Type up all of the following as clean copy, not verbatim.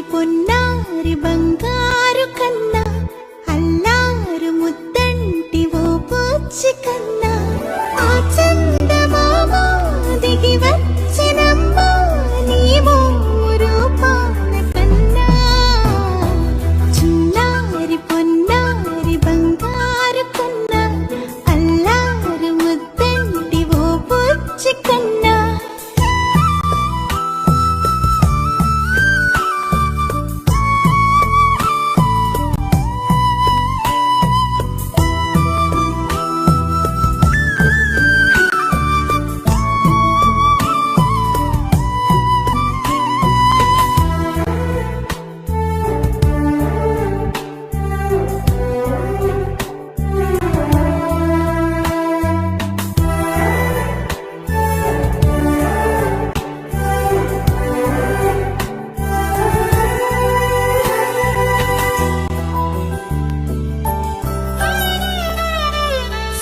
పొన్నారి బంగారు కన్నా అల్లారు ముద్దంటి ఓ పూచి కన్నా ఆ చందమామ దిగి వచ్చినమ్మా నీ రూపాల కన్నా చిన్నారి పొన్నారి బంగారు కన్నా అల్లారు ముద్దంటి ఓ పూచి కన్నా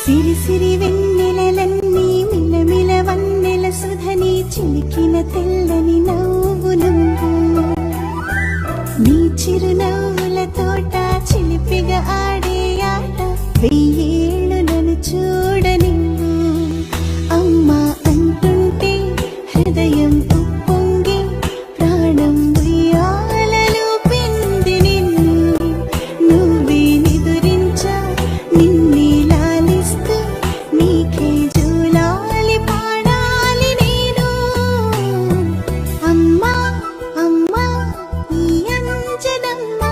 సిరి సిరి వెన్నెలలన్నీ మిలమిల వన్నెల సుధని చిలికిన తెల్లని నవ్వు నువ్వు నీ చిరునవ్వుల తోట చిలిపిగా ఆడే ఆట వెయ్యేళ్ళు నన్ను చూడని అమ్మా అంటుంటే హృదయం ఉప్పొంగి ప్రాణం ఉయ్యాలలో పిండి నిన్ను నువ్వే నిదురించా నిన్నే నీకే జూలాలి పాడాలి నేను అమ్మా అమ్మా ఈ అంజనమ్మ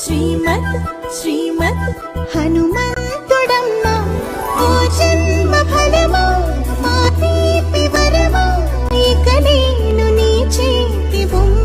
శ్రీమత్ శ్రీమత్ హనుమంతుడమ్మ ఓ జన్మ ఫలమా మా తీపి వరమా ఇక నేను నీ చేతి బొమ్మ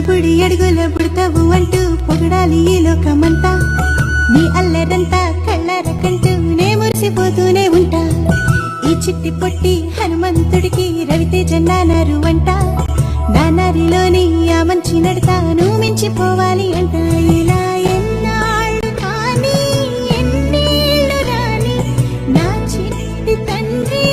బుడి అడుగుల పుడతావు అంటూ పొగడాలి ఈ లోకమంతా నీ అల్లరంతా కళ్ళరకంటూ నే మురిసిపోతూనే ఉంటా ఈ చిట్టి పొట్టి హనుమంతుడికి రవితేజ నానారు అంట నానారిలోని ఆ మంచి నడతాను మించిపోవాలి అంట ఇలా ఎన్నాళ్ళు కానీ ఎన్నేళ్ళు రాని నా చిట్టి తండ్రి